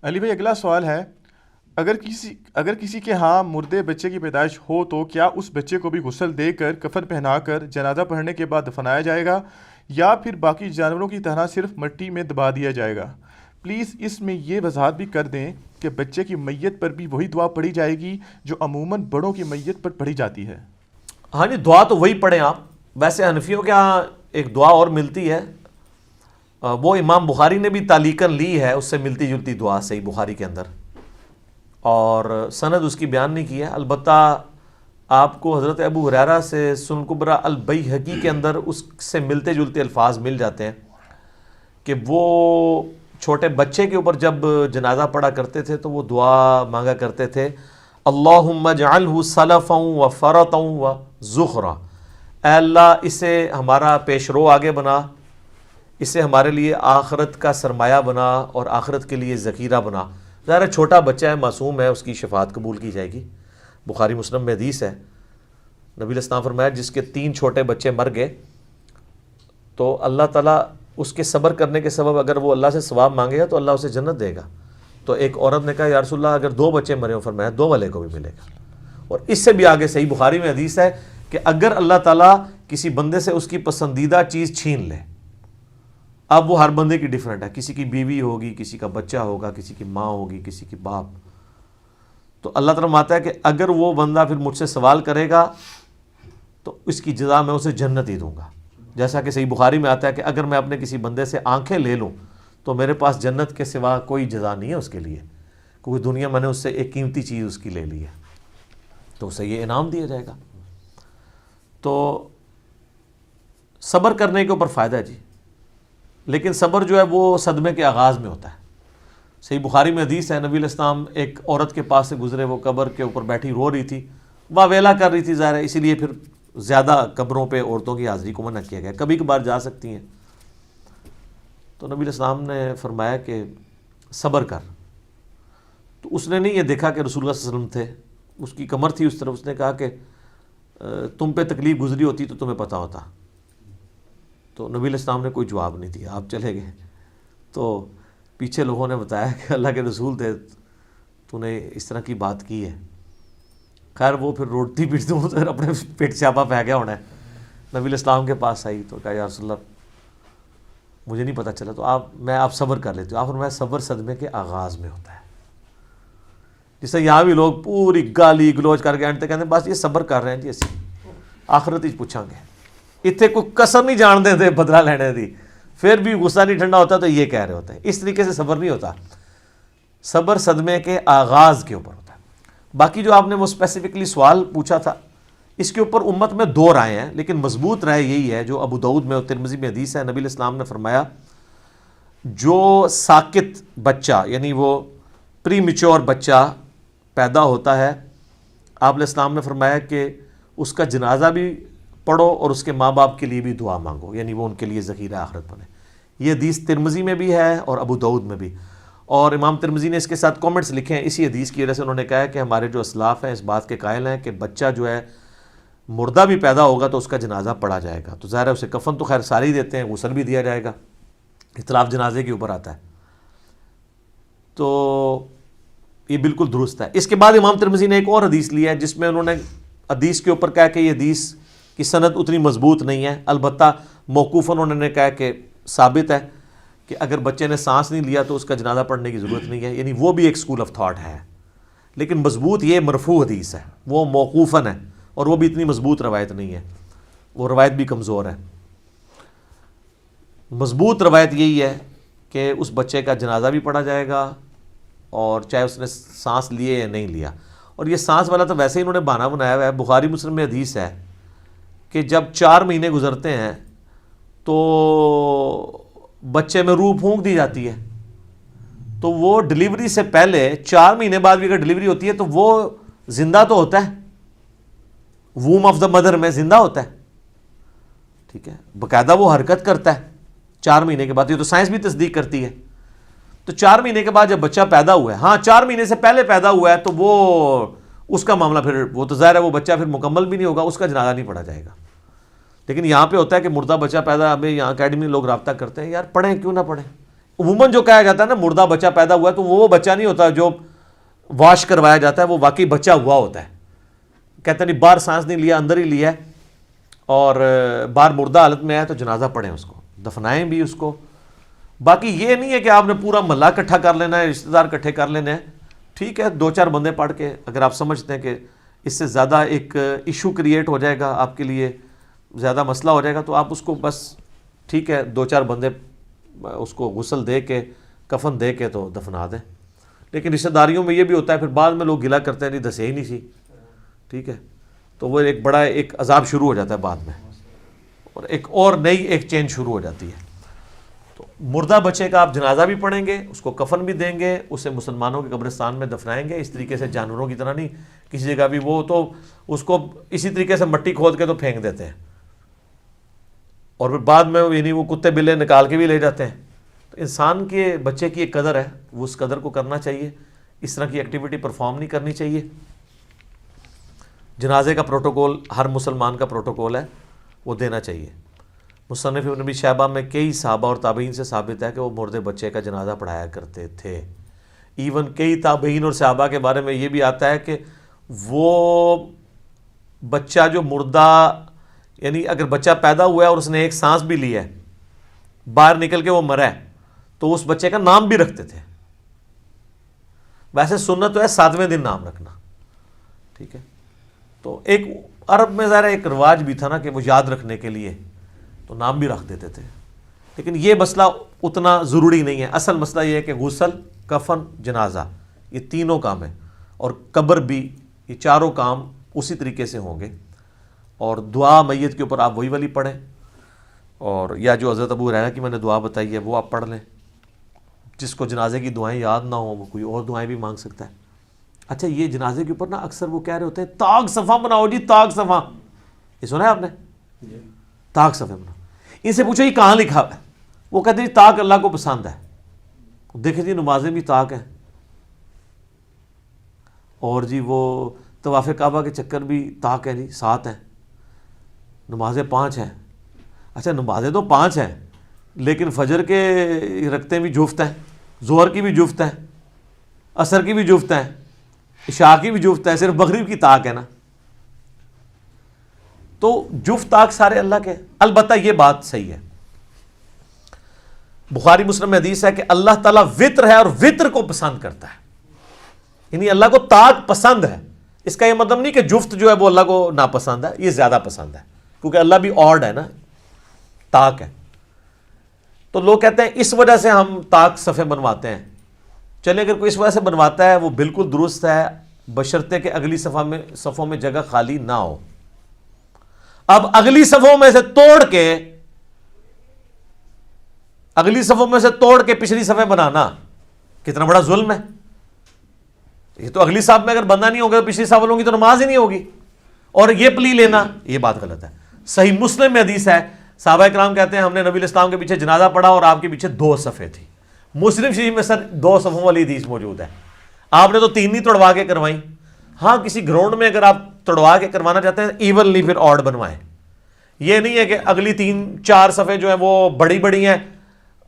علی بھائی اگلا سوال ہے، اگر کسی کے ہاں مردے بچے کی پیدائش ہو تو کیا اس بچے کو بھی غسل دے کر کفن پہنا کر جنازہ پڑھنے کے بعد دفنایا جائے گا، یا پھر باقی جانوروں کی طرح صرف مٹی میں دبا دیا جائے گا؟ پلیز اس میں یہ وضاحت بھی کر دیں کہ بچے کی میت پر بھی وہی دعا پڑھی جائے گی جو عموماً بڑوں کی میت پر پڑھی جاتی ہے؟ ہاں جی، دعا تو وہی پڑھیں آپ. ویسے حنفیوں کے ہاں ایک دعا اور ملتی ہے، وہ امام بخاری نے بھی تعلیقاً لی ہے، اس سے ملتی جلتی دعا صحیح بخاری کے اندر، اور سند اس کی بیان نہیں کی ہے. البتہ آپ کو حضرت ابو ہریرہ سے سنن کبریٰ البیہقی کے اندر اس سے ملتے جلتے الفاظ مل جاتے ہیں کہ وہ چھوٹے بچے کے اوپر جب جنازہ پڑھا کرتے تھے تو وہ دعا مانگا کرتے تھے، اللہم اجعلہ سلفا و فرطا و ذخرا، اے اللہ اسے ہمارا پیش رو آگے بنا، اسے ہمارے لیے آخرت کا سرمایہ بنا اور آخرت کے لیے ذخیرہ بنا. ظاہر ہے چھوٹا بچہ ہے، معصوم ہے، اس کی شفاعت قبول کی جائے گی. بخاری مسلم میں حدیث ہے، نبی علیہ السلام فرمایا جس کے 3 چھوٹے بچے مر گئے تو اللہ تعالیٰ اس کے صبر کرنے کے سبب اگر وہ اللہ سے ثواب مانگے گا تو اللہ اسے جنت دے گا. تو ایک عورت نے کہا یا رسول اللہ اگر 2 بچے مرے ہوں، فرمایا 2 والے کو بھی ملے گا. اور اس سے بھی آگے صحیح بخاری میں حدیث ہے کہ اگر اللہ تعالیٰ کسی بندے سے اس کی پسندیدہ چیز چھین لے، اب وہ ہر بندے کی ڈیفرنٹ ہے، کسی کی بیوی ہوگی، کسی کا بچہ ہوگا، کسی کی ماں ہوگی، کسی کی باپ، تو اللہ تعالیٰ ماتا ہے کہ اگر وہ بندہ پھر مجھ سے سوال کرے گا تو اس کی جزا میں اسے جنت ہی دوں گا. جیسا کہ صحیح بخاری میں آتا ہے کہ اگر میں اپنے کسی بندے سے آنکھیں لے لوں تو میرے پاس جنت کے سوا کوئی جزا نہیں ہے اس کے لیے، کیونکہ دنیا میں نے اس سے ایک قیمتی چیز اس کی لے لی ہے، تو اسے یہ انعام دیا جائے گا. تو صبر کرنے کے اوپر فائدہ ہے جی، لیکن صبر جو ہے وہ صدمے کے آغاز میں ہوتا ہے. صحیح بخاری میں حدیث ہے، نبی علیہ السلام ایک عورت کے پاس سے گزرے، وہ قبر کے اوپر بیٹھی رو رہی تھی، واویلا کر رہی تھی، ظاہر ہے اسی لیے پھر زیادہ قبروں پہ عورتوں کی حاضری کو منع کیا گیا، کبھی کبھار جا سکتی ہیں. تو نبی علیہ السلام نے فرمایا کہ صبر کر. تو اس نے نہیں یہ دیکھا کہ رسول اللہ صلی اللہ علیہ وسلم تھے، اس کی کمر تھی اس طرف، اس نے کہا کہ تم پہ تکلیف گزری ہوتی تو تمہیں پتہ ہوتا. تو نبی علیہ السلام نے کوئی جواب نہیں دیا، آپ چلے گئے. تو پیچھے لوگوں نے بتایا کہ اللہ کے رسول تھے، تو نے اس طرح کی بات کی ہے. خیر وہ پھر روٹتی پیٹتی ہوں تو اپنے پیٹ چھاپا پہ گیا ہونا ہے. نبی علیہ السلام کے پاس آئی تو کہا یا رسول اللہ مجھے نہیں پتہ چلا، تو آپ صبر کر لیتے ہو. آپ فرمایا صبر صدمے کے آغاز میں ہوتا ہے. جس سے یہاں بھی لوگ پوری گالی گلوچ کر کے کہتے ہیں بس یہ صبر کر رہے ہیں جی، اسی آخرت ہی پوچھاں گے، اتنے کوئی کسر نہیں جان دے بدلہ لینے دی، پھر بھی غصہ نہیں ٹھنڈا ہوتا تو یہ کہہ رہے ہوتے ہیں. اس طریقے سے صبر نہیں ہوتا، صبر صدمے کے آغاز کے اوپر ہوتا ہے. باقی جو آپ نے وہ اسپیسیفکلی سوال پوچھا تھا، اس کے اوپر امت میں 2 رائے ہیں، لیکن مضبوط رائے یہی ہے جو ابو داؤد میں اور ترمذی میں حدیث ہے. نبی علیہ السلام نے فرمایا جو ساکت بچہ یعنی وہ پری میچور بچہ پیدا ہوتا ہے، آپ علیہ السلام نے فرمایا کہ اس کا جنازہ بھی پڑھو اور اس کے ماں باپ کے لیے بھی دعا مانگو، یعنی وہ ان کے لیے ذخیرہ آخرت بنے. یہ حدیث ترمذی میں بھی ہے اور ابو داؤد میں بھی، اور امام ترمذی نے اس کے ساتھ کامنٹس لکھے ہیں اسی حدیث کی وجہ سے. انہوں نے کہا ہے کہ ہمارے جو اسلاف ہیں اس بات کے قائل ہیں کہ بچہ جو ہے مردہ بھی پیدا ہوگا تو اس کا جنازہ پڑھا جائے گا. تو ظاہر ہے اسے کفن تو خیر سارے ہی دیتے ہیں، غسل بھی دیا جائے گا، اختلاف جنازے کے اوپر آتا ہے. تو یہ بالکل درست ہے. اس کے بعد امام ترمذی نے ایک اور حدیث لی ہے جس میں انہوں نے حدیث کے اوپر کہا کہ یہ حدیث کی سند اتنی مضبوط نہیں ہے، البتہ موقوفاً انہوں نے کہا کہ ثابت ہے کہ اگر بچے نے سانس نہیں لیا تو اس کا جنازہ پڑھنے کی ضرورت نہیں ہے، یعنی وہ بھی ایک اسکول آف تھاٹ ہے. لیکن مضبوط یہ مرفوع حدیث ہے، وہ موقوفاً ہے اور وہ بھی اتنی مضبوط روایت نہیں ہے، وہ روایت بھی کمزور ہے. مضبوط روایت یہی ہے کہ اس بچے کا جنازہ بھی پڑھا جائے گا اور چاہے اس نے سانس لیے یا نہیں لیا. اور یہ سانس والا تو ویسے ہی انہوں نے بہانہ بنایا ہوا ہے. بخاری مسلم میں حدیث ہے کہ جب 4 مہینے گزرتے ہیں تو بچے میں روح پھونک دی جاتی ہے، تو وہ ڈلیوری سے پہلے 4 مہینے بعد بھی اگر ڈلیوری ہوتی ہے تو وہ زندہ تو ہوتا ہے، ووم آف دا مدر میں زندہ ہوتا ہے، ٹھیک ہے، باقاعدہ وہ حرکت کرتا ہے 4 مہینے کے بعد. یہ تو سائنس بھی تصدیق کرتی ہے. تو 4 مہینے کے بعد جب بچہ پیدا ہوا ہے، ہاں 4 مہینے سے پہلے پیدا ہوا ہے تو وہ اس کا معاملہ پھر وہ تو ظاہر ہے وہ بچہ پھر مکمل بھی نہیں ہوگا، اس کا جنازہ نہیں پڑھا جائے گا. لیکن یہاں پہ ہوتا ہے کہ مردہ بچہ پیدا، ہمیں یہاں اکیڈمی میں لوگ رابطہ کرتے ہیں یار پڑھیں کیوں نہ پڑھیں، عموماً جو کہا جاتا ہے نا مردہ بچہ پیدا ہوا ہے، تو وہ بچہ نہیں ہوتا جو واش کروایا جاتا ہے، وہ واقعی بچہ ہوا ہوتا ہے. کہتے ہیں نہیں باہر سانس نہیں لیا، اندر ہی لیا ہے، اور باہر مردہ حالت میں ہے تو جنازہ پڑھیں، اس کو دفنائیں بھی اس کو. باقی یہ نہیں ہے کہ آپ نے پورا محلہ اکٹھا کر لینا ہے، رشتہ دار اکٹھے کر لینے ہیں. ٹھیک ہے 2-4 بندے پڑھ کے اگر آپ سمجھتے ہیں کہ اس سے زیادہ ایک ایشو کریٹ ہو جائے گا، آپ کے لیے زیادہ مسئلہ ہو جائے گا، تو آپ اس کو بس ٹھیک ہے 2-4 بندے اس کو غسل دے کے کفن دے کے تو دفنا دیں. لیکن رشتہ داریوں میں یہ بھی ہوتا ہے، پھر بعد میں لوگ گلا کرتے ہیں نہیں دسے ہی نہیں سی، ٹھیک ہے، تو وہ ایک بڑا ایک عذاب شروع ہو جاتا ہے بعد میں، اور ایک اور نئی ایک چین شروع ہو جاتی ہے. تو مردہ بچے کا آپ جنازہ بھی پڑھیں گے، اس کو کفن بھی دیں گے، اسے مسلمانوں کے قبرستان میں دفنائیں گے. اس طریقے سے جانوروں کی طرح نہیں کسی جگہ بھی، وہ تو اس کو اسی طریقے سے مٹی کھود کے تو پھینک دیتے ہیں، اور پھر بعد میں یعنی وہ کتے بلے نکال کے بھی لے جاتے ہیں. تو انسان کے بچے کی ایک قدر ہے، وہ اس قدر کو کرنا چاہیے، اس طرح کی ایکٹیویٹی پرفارم نہیں کرنی چاہیے. جنازے کا پروٹوکول ہر مسلمان کا پروٹوکول ہے، وہ دینا چاہیے. مصنف ابن ابی شیبہ میں کئی صحابہ اور تابعین سے ثابت ہے کہ وہ مردے بچے کا جنازہ پڑھایا کرتے تھے. ایون کئی تابعین اور صحابہ کے بارے میں یہ بھی آتا ہے کہ وہ بچہ جو مردہ، یعنی اگر بچہ پیدا ہوا ہے اور اس نے ایک سانس بھی لی ہے، باہر نکل کے وہ مرا ہے، تو اس بچے کا نام بھی رکھتے تھے. ویسے سنت تو ہے 7ویں دن نام رکھنا، ٹھیک ہے. تو ایک عرب میں ظاہر ایک رواج بھی تھا نا کہ وہ یاد رکھنے کے لیے تو نام بھی رکھ دیتے تھے. لیکن یہ مسئلہ اتنا ضروری نہیں ہے. اصل مسئلہ یہ ہے کہ غسل، کفن، جنازہ یہ تینوں کام ہیں، اور قبر بھی، یہ چاروں کام اسی طریقے سے ہوں گے. اور دعا میت کے اوپر آپ وہی والی پڑھیں، اور یا جو حضرت ابو ہریرہ کی میں نے دعا بتائی ہے وہ آپ پڑھ لیں. جس کو جنازے کی دعائیں یاد نہ ہوں وہ کوئی اور دعائیں بھی مانگ سکتا ہے. اچھا یہ جنازے کے اوپر نا اکثر وہ کہہ رہے ہوتے ہیں طاق صفحہ بناؤ جی، طاق صفحہ، یہ سنا ہے آپ نے؟ طاق صفحہ بناؤ. ان سے پوچھو یہ کہاں لکھا ہوا ہے؟ وہ کہتے ہیں جی طاق اللہ کو پسند ہے. دیکھیں جی نمازیں بھی طاق ہیں، اور جی وہ طواف کعبہ کے چکر بھی طاق ہے جی، 7 ہیں. نمازیں 5 ہیں. اچھا نمازیں تو 5 ہیں، لیکن فجر کے رکعتیں بھی جفت ہیں، ظہر کی بھی جفت ہیں، عصر کی بھی جفت ہیں، عشاء کی بھی جفت ہے، صرف مغرب کی طاق ہے نا. تو جفت طاق سارے اللہ کے. البتہ یہ بات صحیح ہے، بخاری مسلم میں حدیث ہے کہ اللہ تعالیٰ وطر ہے اور وطر کو پسند کرتا ہے، یعنی اللہ کو طاق پسند ہے. اس کا یہ مطلب نہیں کہ جفت جو ہے وہ اللہ کو ناپسند ہے، یہ زیادہ پسند ہے، کیونکہ اللہ بھی آڈ ہے نا، طاق ہے. تو لوگ کہتے ہیں اس وجہ سے ہم طاق صفحے بنواتے ہیں. چلے اگر کوئی اس وجہ سے بنواتا ہے وہ بالکل درست ہے، بشرطے کہ اگلی صفوں میں جگہ خالی نہ ہو. اب اگلی صفوں میں سے توڑ کے پچھلی صفحے بنانا کتنا بڑا ظلم ہے. یہ تو اگلی صف میں اگر بندہ نہیں ہوگا تو پچھلی صف والوں کی تو نماز ہی نہیں ہوگی. اور یہ پلی لینا یہ بات غلط ہے. صحیح مسلم میں حدیث ہے، صحابہ کرام کہتے ہیں ہم نے نبی علیہ السلام کے پیچھے جنازہ پڑھا اور آپ کے پیچھے 2 صفیں تھی. مسلم شریف میں سر 2 صفوں والی حدیث موجود ہے. آپ نے تو 3 نہیں توڑوا کے کروائیں. ہاں کسی گراؤنڈ میں اگر آپ توڑوا کے کروانا چاہتے ہیں ایونلی پھر آڈ بنوائیں. یہ نہیں ہے کہ اگلی 3-4 صفیں جو ہیں وہ بڑی بڑی ہیں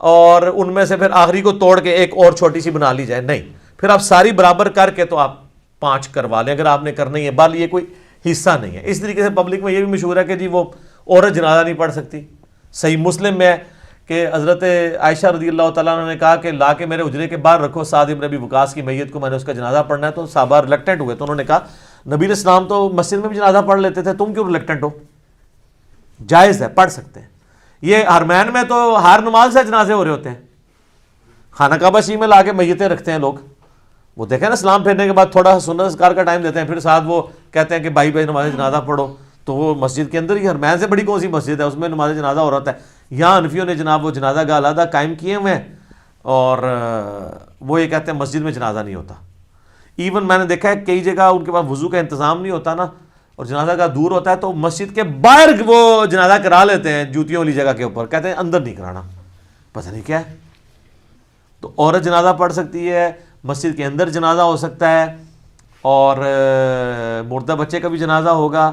اور ان میں سے پھر آخری کو توڑ کے ایک اور چھوٹی سی بنا لی جائے. نہیں، پھر آپ ساری برابر کر کے تو آپ 5 کروا لیں اگر آپ نے کرنا ہی ہے. بال یہ کوئی حصہ نہیں ہے. اس طریقے سے پبلک میں یہ بھی مشہور ہے کہ جی وہ عورت جنازہ نہیں پڑھ سکتی. صحیح مسلم میں ہے کہ حضرت عائشہ رضی اللہ تعالیٰ عنہ نے کہا کہ لا کے میرے حجرے کے باہر رکھو سعد بن ابی وقاص کی میت کو، میں نے اس کا جنازہ پڑھنا ہے. تو صحابہ ریلیکٹنٹ ہوئے، تو انہوں نے کہا نبی علیہ السلام تو مسجد میں بھی جنازہ پڑھ لیتے تھے، تم کیوں ریلیکٹنٹ ہو؟ جائز ہے، پڑھ سکتے ہیں. یہ حرمین میں تو ہر نماز سے جنازے ہو رہے ہوتے ہیں. خانہ کعبہ شریف میں لا کے میتیں رکھتے ہیں لوگ. وہ دیکھیں نا سلام پھیرنے کے بعد تھوڑا سنت اذکار کا ٹائم دیتے ہیں، پھر ساتھ وہ کہتے ہیں کہ بھائی نماز جنازہ پڑھو. تو وہ مسجد کے اندر ہی، حرمین سے بڑی کون سی مسجد ہے، اس میں نماز جنازہ ہو رہا ہے. یہاں حنفیوں نے جناب وہ جنازہ گاہ علیحدہ قائم کیے ہوئے ہیں، اور وہ یہ کہتے ہیں مسجد میں جنازہ نہیں ہوتا. ایون میں نے دیکھا ہے کئی جگہ ان کے پاس وضو کا انتظام نہیں ہوتا نا، اور جنازہ کا دور ہوتا ہے، تو مسجد کے باہر وہ جنازہ کرا لیتے ہیں جوتیوں والی جگہ کے اوپر، کہتے ہیں اندر نہیں کرانا. پتہ نہیں کیا ہے. تو عورت جنازہ پڑھ سکتی ہے، مسجد کے اندر جنازہ ہو سکتا ہے، اور مردہ بچے کا بھی جنازہ ہوگا.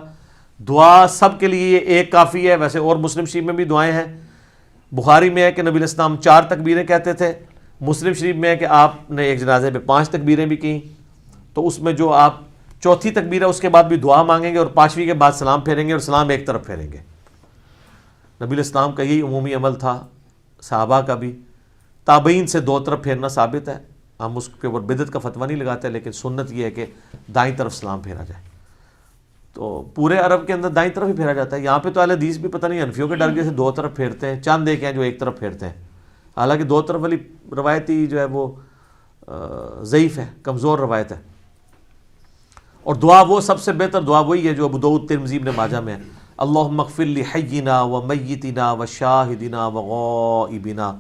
دعا سب کے لیے ایک کافی ہے. ویسے اور مسلم شریف میں بھی دعائیں ہیں. بخاری میں ہے کہ نبی علیہ السلام 4 تکبیریں کہتے تھے، مسلم شریف میں ہے کہ آپ نے ایک جنازے میں 5 تکبیریں بھی کیں، تو اس میں جو آپ چوتھی تکبیر ہے اس کے بعد بھی دعا مانگیں گے اور 5ویں کے بعد سلام پھیریں گے اور سلام ایک طرف پھیریں گے۔ نبی علیہ السلام کا یہی عمومی عمل تھا، صحابہ کا بھی، تابعین سے 2 طرف پھیرنا ثابت ہے، ہم اس کے اوپر بدعت کا فتویٰ نہیں لگاتے، لیکن سنت یہ ہے کہ دائیں طرف سلام پھیرا جائے۔ تو پورے عرب کے اندر دائیں طرف ہی پھیرا جاتا ہے، یہاں پہ تو اہل حدیث بھی پتہ نہیں حنفیوں کے ڈر کے سے 2 طرف پھیرتے ہیں، چند ایک ہیں جو ایک طرف پھیرتے ہیں، حالانکہ 2 طرف والی روایتی جو ہے وہ ضعیف ہے، کمزور روایت ہے۔ اور دعا وہ سب سے بہتر دعا وہی ہے جو ابو داؤد ترمذی ابن ماجہ میں ہے، اللہم اغفر لحینا ومیتنا وشاہدنا وغائبنا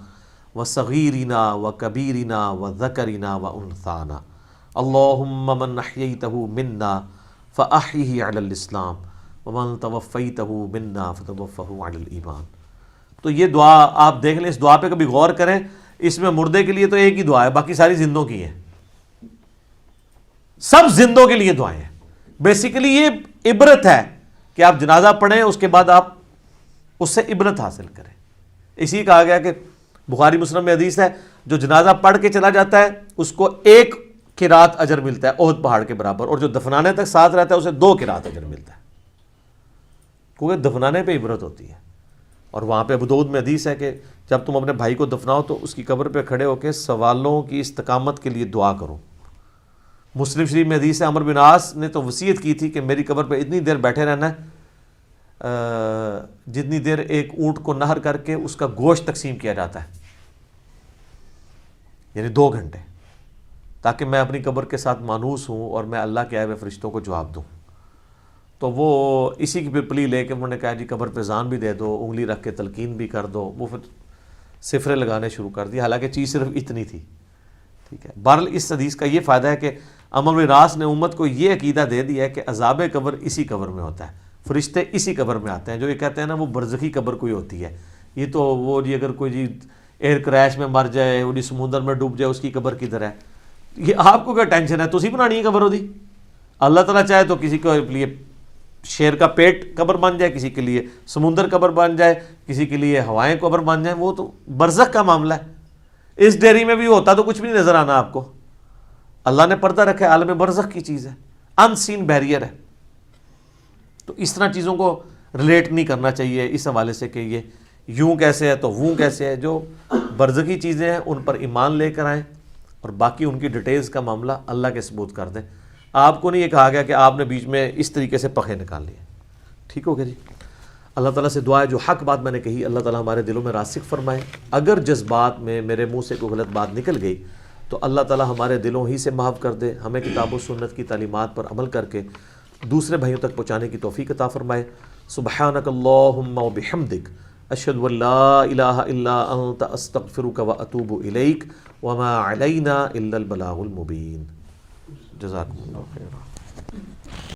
وصغیرنا وکبیرنا وذکرنا وانثانا اللہم من احییتہ منا فاحیہ علی الاسلام ومن توفیتہ منا فتوفہ علی الایمان۔ تو یہ دعا آپ دیکھ لیں، اس دعا پہ کبھی غور کریں، اس میں مردے کے لیے تو ایک ہی دعا ہے، باقی ساری زندوں کی ہیں، سب زندوں کے لیے دعائیں ہیں۔ بیسیکلی یہ عبرت ہے کہ آپ جنازہ پڑھیں، اس کے بعد آپ اس سے عبرت حاصل کریں۔ اسی کہا گیا کہ بخاری مسلم میں حدیث ہے، جو جنازہ پڑھ کے چلا جاتا ہے اس کو 1 قرات اجر ملتا ہے احد پہاڑ کے برابر، اور جو دفنانے تک ساتھ رہتا ہے اسے 2 قرات اجر ملتا ہے، کیونکہ دفنانے پہ عبرت ہوتی ہے۔ اور وہاں پہ ابو داؤد میں حدیث ہے کہ جب تم اپنے بھائی کو دفناؤ تو اس کی قبر پہ کھڑے ہو کے سوالوں کی استقامت کے لیے دعا کرو۔ مسلم شریف میں حدیث ہے، عمر بن عاص نے تو وصیت کی تھی کہ میری قبر پہ اتنی دیر بیٹھے رہنا ہے جتنی دیر ایک اونٹ کو نہر کر کے اس کا گوشت تقسیم کیا جاتا ہے، یعنی 2 گھنٹے، تاکہ میں اپنی قبر کے ساتھ مانوس ہوں اور میں اللہ کے آئے ہوئے فرشتوں کو جواب دوں۔ تو وہ اسی کی پلی لے کے انہوں نے کہا جی قبر پہ اذان بھی دے دو، انگلی رکھ کے تلقین بھی کر دو، وہ پھر صفرے لگانے شروع کر دی، حالانکہ چیز صرف اتنی تھی، ٹھیک ہے۔ بہرحال اس حدیث کا یہ فائدہ ہے کہ عمر بن عاص نے امت کو یہ عقیدہ دے دیا ہے کہ عذاب قبر اسی قبر میں ہوتا ہے، فرشتے اسی قبر میں آتے ہیں۔ جو یہ کہتے ہیں نا وہ برزخی قبر کوئی ہوتی ہے، یہ تو وہ جی اگر کوئی جی ایئر کریش میں مر جائے، وہ جی سمندر میں ڈوب جائے، اس کی قبر کدھر ہے؟ یہ آپ کو کیا ٹینشن ہے؟ تسی بنانی ہے قبر ہو دی؟ اللہ تعالیٰ چاہے تو کسی کے لیے شیر کا پیٹ قبر بن جائے، کسی کے لیے سمندر قبر بن جائے، کسی کے لیے ہوائیں قبر بن جائیں، وہ تو برزخ کا معاملہ ہے۔ اس ڈیری میں بھی ہوتا تو کچھ بھی نہیں نظر آنا آپ کو، اللہ نے پردہ رکھا ہے، عالم برزخ کی چیز ہے، ان سین بیریئر ہے۔ تو اس طرح چیزوں کو ریلیٹ نہیں کرنا چاہیے اس حوالے سے کہ یہ یوں کیسے ہے تو وہ کیسے ہے۔ جو برزخی چیزیں ہیں ان پر ایمان لے کر آئیں، اور باقی ان کی ڈیٹیلز کا معاملہ اللہ کے ثبوت کر دیں۔ آپ کو نہیں یہ کہا گیا کہ آپ نے بیچ میں اس طریقے سے پخے نکال لیے، ٹھیک ہو گیا جی۔ اللہ تعالیٰ سے دعا ہے جو حق بات میں نے کہی اللہ تعالیٰ ہمارے دلوں میں راسخ فرمائے، اگر جذبات میں میرے منہ سے کوئی غلط بات نکل گئی تو اللہ تعالیٰ ہمارے دلوں ہی سے معاف کر دے، ہمیں کتاب و سنت کی تعلیمات پر عمل کر کے دوسرے بھائیوں تک پہنچانے کی توفیق عطا فرمائے۔ سبحانک اللہم و بحمدک، اشہد ان لا الہ الا انت، استغفرک و اتوب الیک، وما علینا الا البلاغ المبین۔ جزاکم اللہ خیرا۔